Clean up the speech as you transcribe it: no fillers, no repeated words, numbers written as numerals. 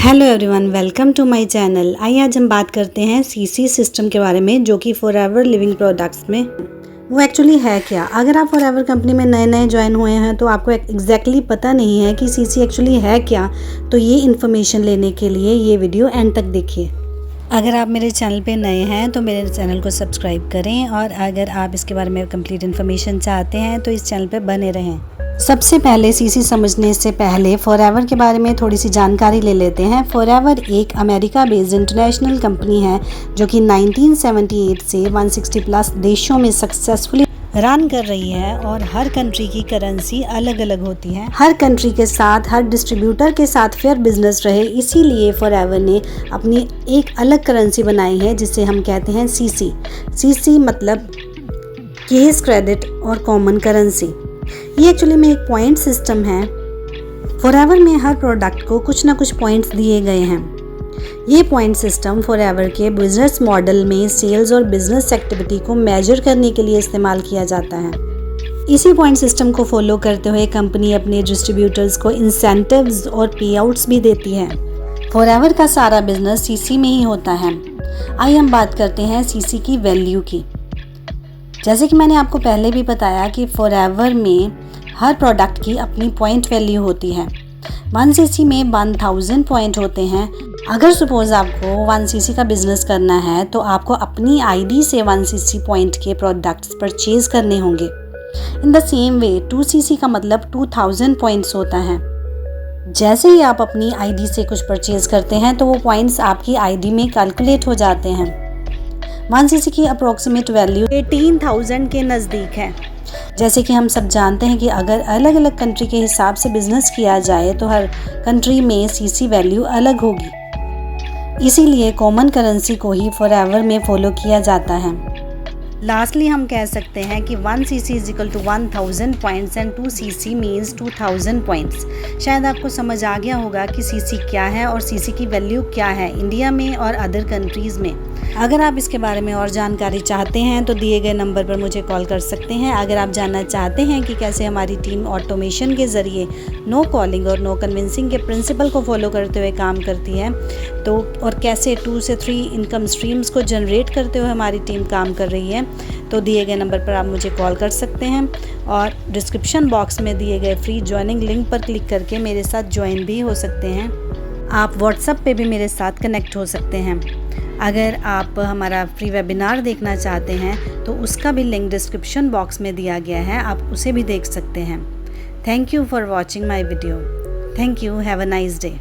Hello everyone, welcome to my channel. आइए आज हम बात करते हैं सीसी सिस्टम के बारे में, जो कि फॉरएवर लिविंग प्रोडक्ट्स में वो एक्चुअली है क्या। अगर आप फॉरएवर कंपनी में नए ज्वाइन हुए हैं तो आपको एग्जैक्टली पता नहीं है कि सीसी एक्चुअली है क्या, तो ये इन्फॉर्मेशन लेने के लिए ये वीडियो एंड तक देखिए। अगर आप मेरे चैनल पे नए हैं तो मेरे चैनल को सब्सक्राइब करें, और अगर आप इसके बारे में कंप्लीट इन्फॉर्मेशन चाहते हैं तो इस चैनल पे बने रहें। सबसे पहले सीसी समझने से पहले फॉरएवर के बारे में थोड़ी सी जानकारी ले लेते हैं। फॉरएवर एक अमेरिका बेस्ड इंटरनेशनल कंपनी है जो कि 1978 से 160 प्लस देशों में सक्सेसफुली रन कर रही है, और हर कंट्री की करेंसी अलग अलग होती है। हर कंट्री के साथ, हर डिस्ट्रीब्यूटर के साथ फेयर बिजनेस रहे, इसीलिए फॉरएवर ने अपनी एक अलग करेंसी बनाई है जिसे हम कहते हैं सीसी। सीसी मतलब केस क्रेडिट और कॉमन करेंसी। ये एक्चुअली में एक पॉइंट सिस्टम है। फॉरएवर में हर प्रोडक्ट को कुछ ना कुछ पॉइंट्स दिए गए हैं। ये पॉइंट सिस्टम फॉरएवर के बिजनेस मॉडल में सेल्स और बिजनेस एक्टिविटी को मेजर करने के लिए इस्तेमाल किया जाता है। इसी पॉइंट सिस्टम को फॉलो करते हुए कंपनी अपने डिस्ट्रीब्यूटर्स को इंसेंटिव्स और पे आउट्स भी देती है। फॉरएवर का सारा बिजनेस सीसी में ही होता है। आइए हम बात करते हैं सीसी की वैल्यू की। जैसे कि मैंने आपको पहले भी बताया कि फॉरएवर में हर प्रोडक्ट की अपनी पॉइंट वैल्यू होती है। 1 सीसी में 1000 पॉइंट होते हैं। अगर सपोज आपको 1 सीसी का बिजनेस करना है तो आपको अपनी आईडी से 1 सीसी पॉइंट के प्रोडक्ट्स परचेज करने होंगे। In the same way 2 CC का मतलब 2000 पॉइंट्स होता है। जैसे ही आप अपनी आईडी से कुछ परचेज करते हैं तो वो पॉइंट्स आपकी आईडी में कैलकुलेट हो जाते हैं। 1 सीसी की अप्रोक्सीमेट वैल्यू 18,000 के नज़दीक है। जैसे कि हम सब जानते हैं कि अगर अलग अलग कंट्री के हिसाब से बिजनेस किया जाए तो हर कंट्री में सीसी वैल्यू अलग होगी, इसीलिए कॉमन करेंसी को ही फॉरएवर में फॉलो किया जाता है। लास्टली हम कह सकते हैं कि 1 cc is equal to 1000 points and 2 cc means 2000 points. शायद आपको समझ आ गया होगा कि सीसी क्या है और सीसी की वैल्यू क्या है इंडिया में और अदर कंट्रीज़ में। अगर आप इसके बारे में और जानकारी चाहते हैं तो दिए गए नंबर पर मुझे कॉल कर सकते हैं। अगर आप जानना चाहते हैं कि कैसे हमारी टीम ऑटोमेशन के ज़रिए नो कॉलिंग और नो कन्विंसिंग के प्रिंसिपल को फॉलो करते हुए काम करती है, तो और कैसे 2 से 3 इनकम स्ट्रीम्स को जनरेट करते हुए हमारी टीम काम कर रही है, तो दिए गए नंबर पर आप मुझे कॉल कर सकते हैं, और डिस्क्रिप्शन बॉक्स में दिए गए फ्री ज्वाइनिंग लिंक पर क्लिक करके मेरे साथ ज्वाइन भी हो सकते हैं। आप व्हाट्सएप पे भी मेरे साथ कनेक्ट हो सकते हैं। अगर आप हमारा फ्री वेबिनार देखना चाहते हैं तो उसका भी लिंक डिस्क्रिप्शन बॉक्स में दिया गया है, आप उसे भी देख सकते हैं। Thank you for watching my video. Thank you. Have a nice day.